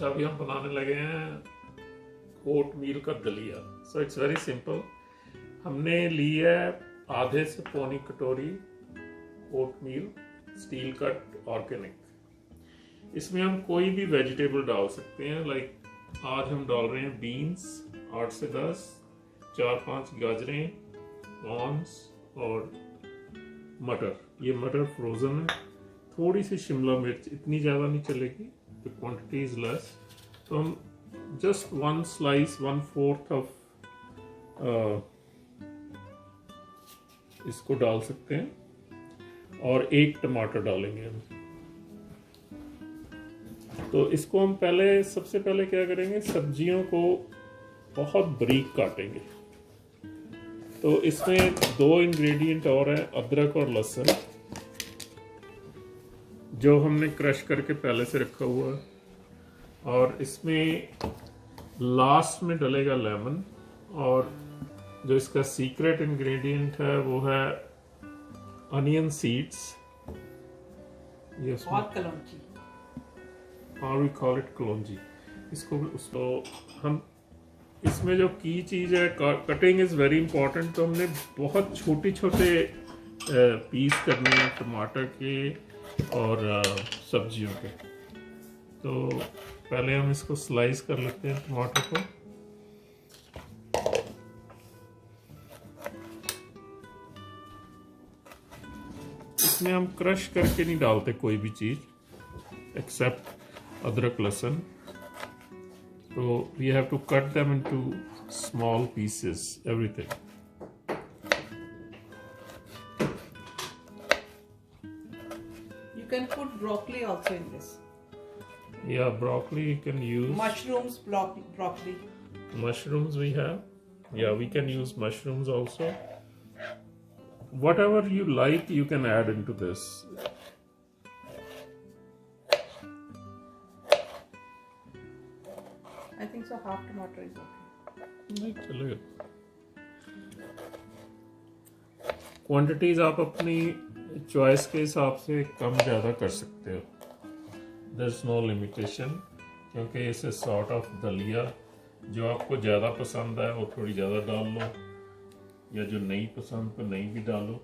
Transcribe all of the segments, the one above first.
अच्छा, अभी हम बनाने लगे हैं ओट मील का दलिया। So it's very simple. हमने ली है आधे से पौनी कटोरी ओट मील, स्टील कट ऑर्गेनिक। इसमें हम कोई भी वेजिटेबल डाल सकते हैं। लाइक आज हम डाल रहे हैं बीन्स 8 से 10, 4-5 गाजरें, कॉर्न्स और मटर। ये मटर फ्रोजन है। थोड़ी सी शिमला मिर्च, इतनी ज़्यादा नहीं चलेगी, द क्वांटिटी इज लेस। तो हम जस्ट 1 स्लाइस 1/4 ऑफ इसको डाल सकते हैं और 1 टमाटर डालेंगे हम। तो इसको हम सबसे पहले क्या करेंगे, सब्जियों को बहुत बारीक काटेंगे। तो इसमें 2 इंग्रेडिएंट और हैं, अदरक और लहसुन, जो हमने क्रश करके पहले से रखा हुआ है। और इसमें लास्ट में डलेगा लेमन। और जो इसका सीक्रेट इंग्रेडिएंट है वो है onion seeds. Kalonji, we call it kalonji इसको। उसको हम इसमें जो की चीज़ है, कटिंग इज़ वेरी इंपॉर्टेंट। तो हमने बहुत छोटे पीस करने हैं टमाटर के और सब्जियों के। तो पहले हम इसको स्लाइस कर लेते हैं टमाटर को। इसमें हम क्रश करके नहीं डालते कोई भी चीज़ एक्सेप्ट अदरक लहसुन। तो we have to cut them into small pieces everything. You can put broccoli also in this. Yeah, broccoli you can use. Mushrooms, broccoli. Mushrooms we have. Yeah, we can use mushrooms also. Whatever you like, you can add into this. I think so. Half tomato is okay. नहीं चलेगा। Quantities आप अपनी choice के हिसाब से कम ज़्यादा कर सकते हो। There's no limitation, क्योंकि इसे सॉर्ट ऑफ दलिया, जो आपको ज़्यादा पसंद है वो थोड़ी ज़्यादा डाल लो, या जो नहीं पसंद तो नहीं भी डालो।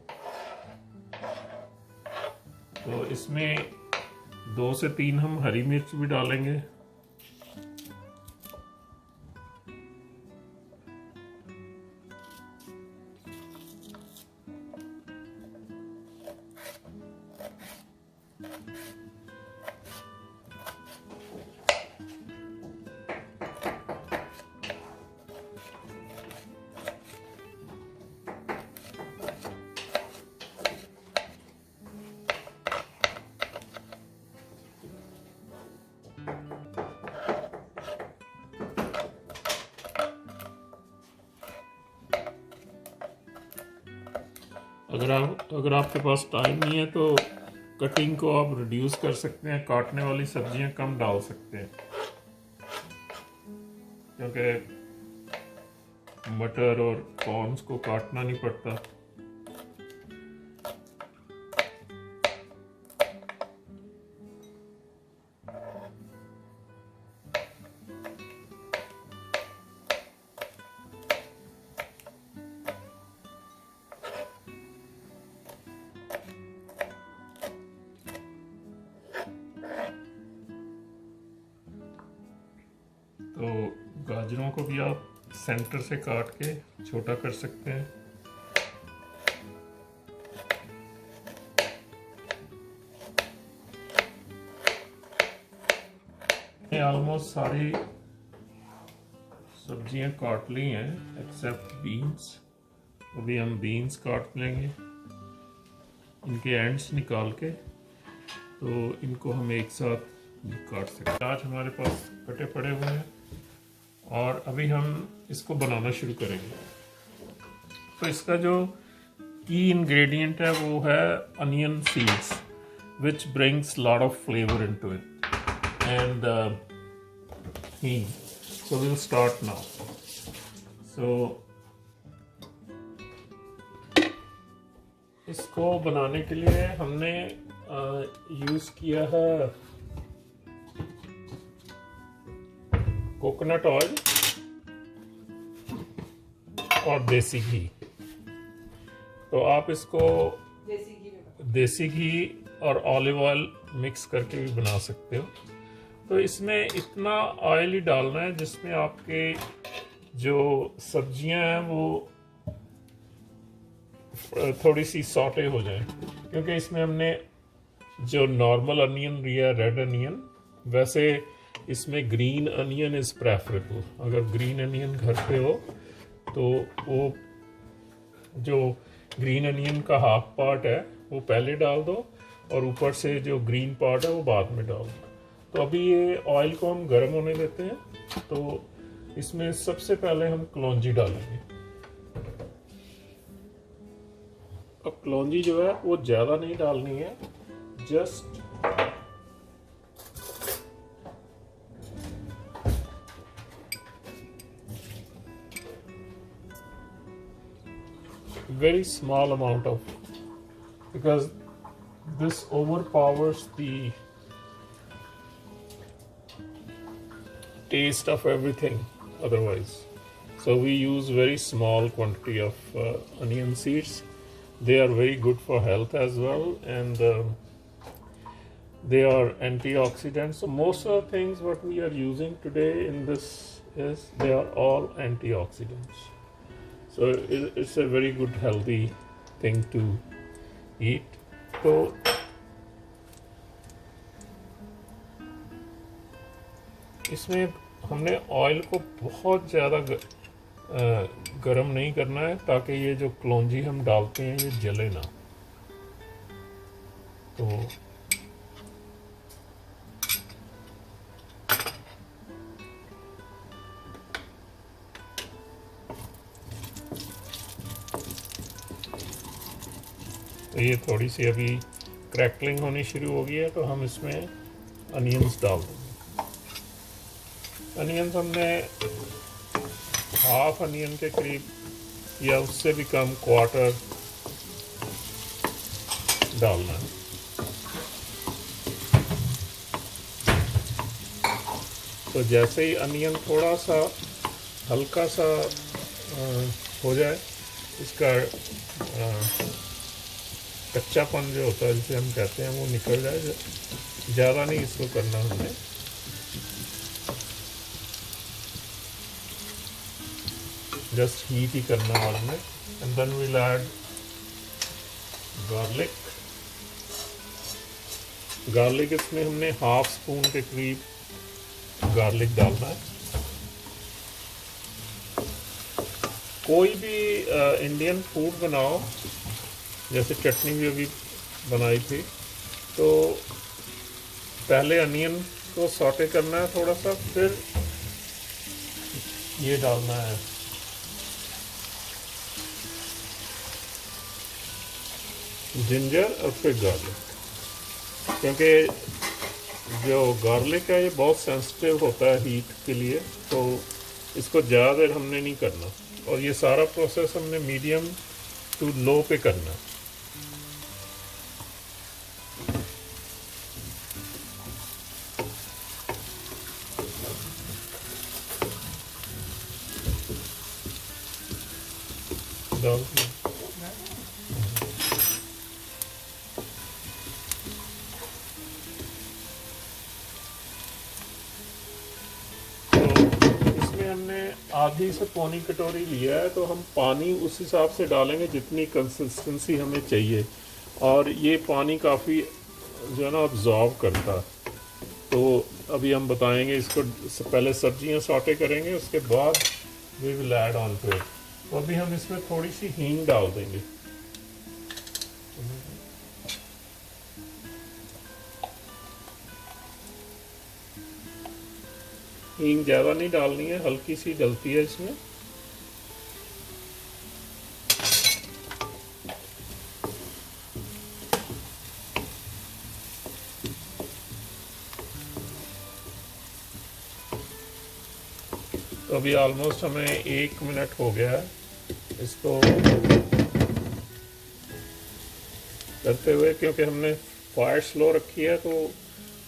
तो इसमें 2 से 3 हम हरी मिर्च भी डालेंगे। अगर आपके पास टाइम नहीं है तो कटिंग को आप रिड्यूस कर सकते हैं, काटने वाली सब्जियां कम डाल सकते हैं, क्योंकि मटर और कॉर्न्स को काटना नहीं पड़ता। तो गाजरों को भी आप सेंटर से काट के छोटा कर सकते हैं। ऑलमोस्ट सारी सब्जियां काट ली हैं एक्सेप्ट बीन्स। अभी हम बीन्स काट लेंगे, इनके एंड्स निकाल के। तो इनको हम एक साथ काट सकते हैं। आज हमारे पास कटे पड़े हुए हैं और अभी हम इसको बनाना शुरू करेंगे। तो इसका जो की इंग्रेडिएंट है वो है onion seeds, which brings lot of flavour into it and hing. So we will start now. So इसको बनाने के लिए हमने यूज किया है कोकोनट ऑयल और देसी घी। तो आप इसको देसी घी और ऑलिव ऑयल मिक्स करके भी बना सकते हो। तो इसमें इतना ऑयल ही डालना है जिसमें आपके जो सब्जियां हैं वो थोड़ी सी सॉटे हो जाए, क्योंकि इसमें हमने जो नॉर्मल अनियन लिया, रेड अनियन, वैसे इसमें ग्रीन अनियन इज़ प्रेफरेबल। अगर ग्रीन अनियन घर पे हो तो वो जो ग्रीन अनियन का हाफ पार्ट है वो पहले डाल दो और ऊपर से जो ग्रीन पार्ट है वो बाद में डाल दो। तो अभी ये ऑयल को हम गर्म होने देते हैं। तो इसमें सबसे पहले हम कलौंजी डालेंगे। अब कलौंजी जो है वो ज़्यादा नहीं डालनी है, just very small amount of, because this overpowers the taste of everything otherwise. So we use very small quantity of onion seeds. They are very good for health as well, and they are antioxidants. So most of the things what we are using today in this is they are all antioxidants. So it's a very good healthy thing to eat. तो इसमें हमने oil को बहुत ज़्यादा गरम नहीं करना है, ताकि ये जो कलौंजी हम डालते हैं ये जले ना। तो ये थोड़ी सी अभी क्रैकलिंग होनी शुरू हो गई है, तो हम इसमें अनियंस डाल देंगे। अनियंस हमने हाफ अनियन के करीब या उससे भी कम, क्वार्टर डालना है। तो जैसे ही अनियन थोड़ा सा हल्का सा हो जाए, इसका कच्चापन जो होता है जिसे हम कहते हैं वो निकल जाए, ज़्यादा नहीं इसको करना हमने। जस्ट हीट ही करना बाद में। And then we'll add garlic. Garlic इसमें हमने हाफ स्पून के करीब गार्लिक डालना है। कोई भी इंडियन फूड बनाओ, जैसे चटनी भी अभी बनाई थी, तो पहले अनियन को सॉटे करना है थोड़ा सा, फिर ये डालना है जिंजर और फिर गार्लिक, क्योंकि जो गार्लिक है ये बहुत सेंसिटिव होता है हीट के लिए, तो इसको ज़्यादा देर हमने नहीं करना। और ये सारा प्रोसेस हमने मीडियम टू लो पे करना। डाल आधी से पौनी कटोरी लिया है, तो हम पानी उस हिसाब से डालेंगे जितनी कंसिस्टेंसी हमें चाहिए। और ये पानी काफ़ी जो है ना अब्जॉर्ब करता है। तो अभी हम बताएंगे इसको, पहले सब्जियां सॉटे करेंगे, उसके बाद we will add on to it. तो अभी हम इसमें थोड़ी सी हींग डाल देंगे। हींग ज़्यादा नहीं डालनी है, हल्की सी डलती है इसमें। तो अभी ऑलमोस्ट हमें 1 मिनट हो गया है इसको करते हुए, क्योंकि हमने फायर स्लो रखी है, तो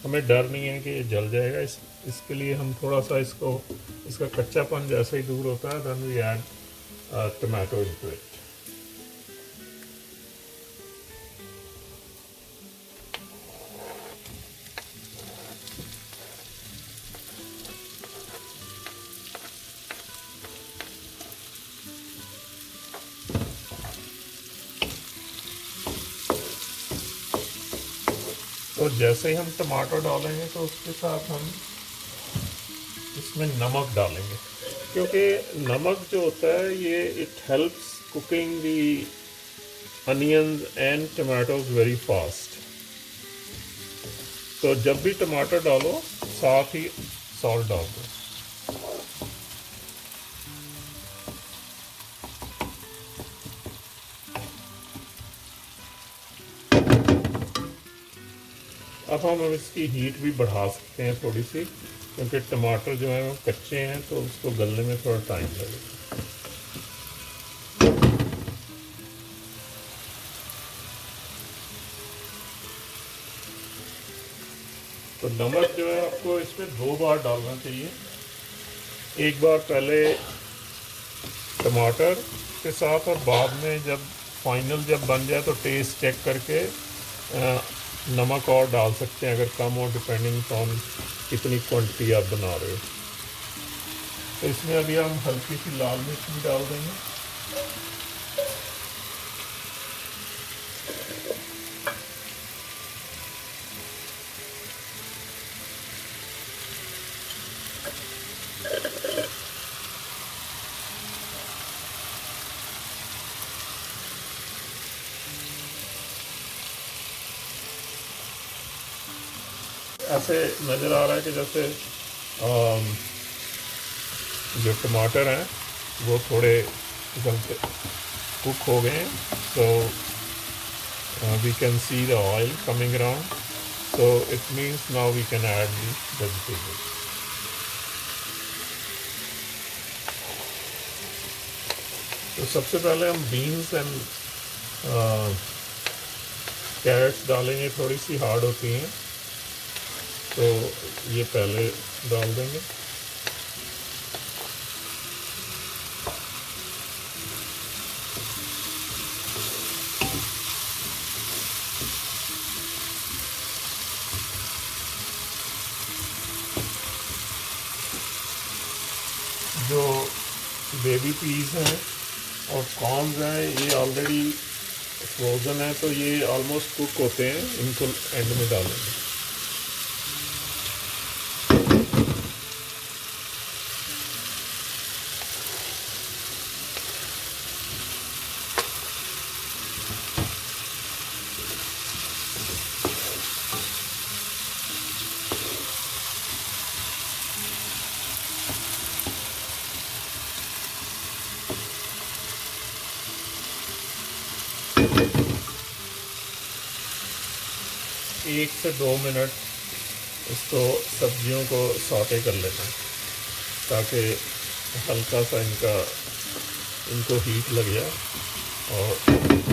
हमें डर नहीं है कि ये जल जाएगा। इस इसके लिए हम थोड़ा सा इसका कच्चापन जैसे ही दूर होता है then we add tomato into it. तो जैसे ही हम टमाटर डालेंगे तो उसके साथ हम इसमें नमक डालेंगे, क्योंकि नमक जो होता है ये it helps cooking the onions and tomatoes very fast. तो जब भी टमाटर डालो साथ ही सॉल्ट डाल दो। अब हम इसकी हीट भी बढ़ा सकते हैं थोड़ी सी, क्योंकि टमाटर जो है वो कच्चे हैं तो उसको गलने में थोड़ा टाइम लगेगा। तो नमक जो है आपको इसमें 2 बार डालना चाहिए। एक बार पहले टमाटर के साथ और बाद में जब फाइनल जब बन जाए तो टेस्ट चेक करके नमक और डाल सकते हैं अगर कम हो, डिपेंडिंग ऑन कितनी क्वांटिटी आप बना रहे हो। तो इसमें अभी हम हल्की सी लाल मिर्च भी डाल देंगे। ऐसे नज़र आ रहा है कि जैसे जो टमाटर हैं वो थोड़े जल्द कुक हो गए हैं। So we can see the oil coming around, so it means now we can add the vegetables. तो सबसे पहले हम बीन्स एंड कैरेट्स डालेंगे, थोड़ी सी हार्ड होती हैं तो ये पहले डाल देंगे। जो बेबी पीस हैं और कॉर्न्स हैं ये ऑलरेडी फ्रोज़न है, तो ये ऑलमोस्ट कुक होते हैं, इनको एंड में डालेंगे। एक से 2 मिनट इसको सब्जियों को सौटे कर लेना है ताकि हल्का सा इनको हीट लग जाए और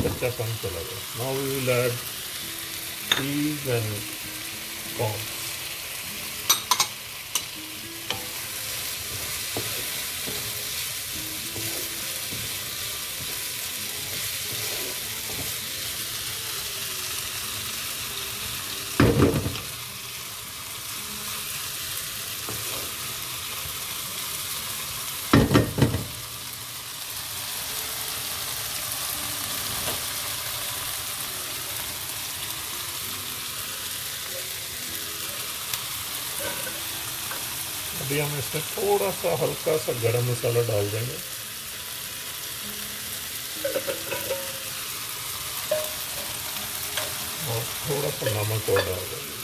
कच्चापन चला जाए। Now we will add cheese and corn. अभी हम इसमें थोड़ा सा हल्का सा गरम मसाला डाल देंगे और थोड़ा सा नमक और डाल देंगे।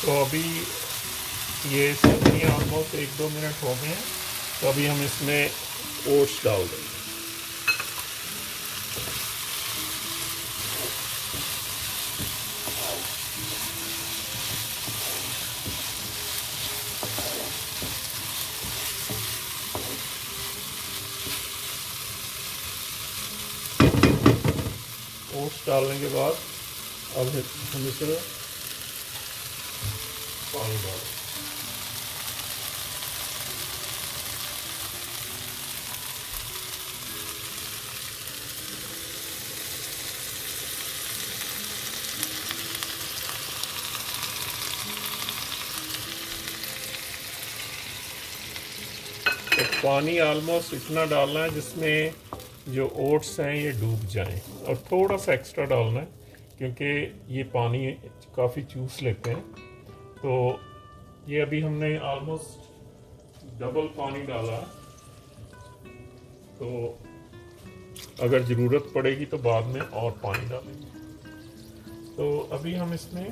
तो अभी ये सब्जियाँ ऑलमोस्ट 1-2 मिनट हो गए हैं, तो अभी हम इसमें ओट्स डाल देंगे। ओट्स डालने के बाद अब हम इसे पानी डालें। तो पानी ऑलमोस्ट इतना डालना है जिसमें जो ओट्स हैं ये डूब जाएं, और थोड़ा सा एक्स्ट्रा डालना है क्योंकि ये पानी काफ़ी चूस लेते हैं। तो ये अभी हमने ऑलमोस्ट डबल पानी डाला, तो अगर ज़रूरत पड़ेगी तो बाद में और पानी डालेंगे। तो अभी हम इसमें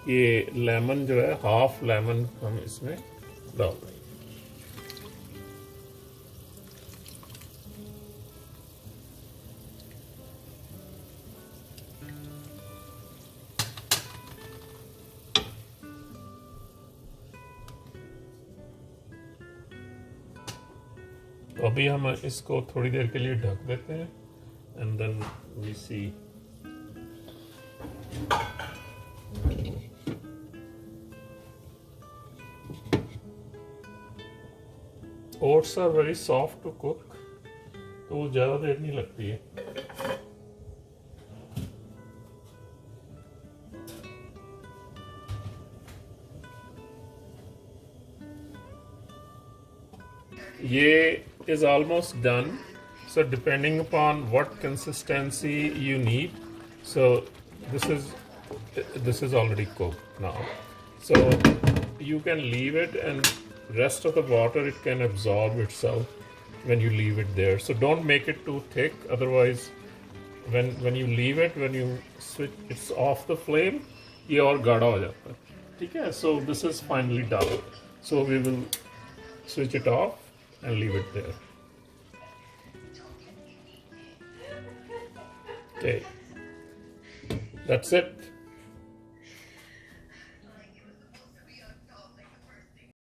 ये लेमन जो है, हाफ लेमन हम इसमें डाल देंगे। तो अभी हम इसको थोड़ी देर के लिए ढक देते हैं and then we see. Oats are very soft to cook, तो ज़्यादा देर नहीं लगती है। ये is almost done, so depending upon what consistency you need, so this is already cooked now, so you can leave it and rest of the water it can absorb itself when you leave it there. So don't make it too thick, otherwise when you leave it, when you switch it's off the flame, ये और गाढ़ा हो जाता है, ठीक है। So this is finally done, so we will switch it off and leave it there. Okay, that's it.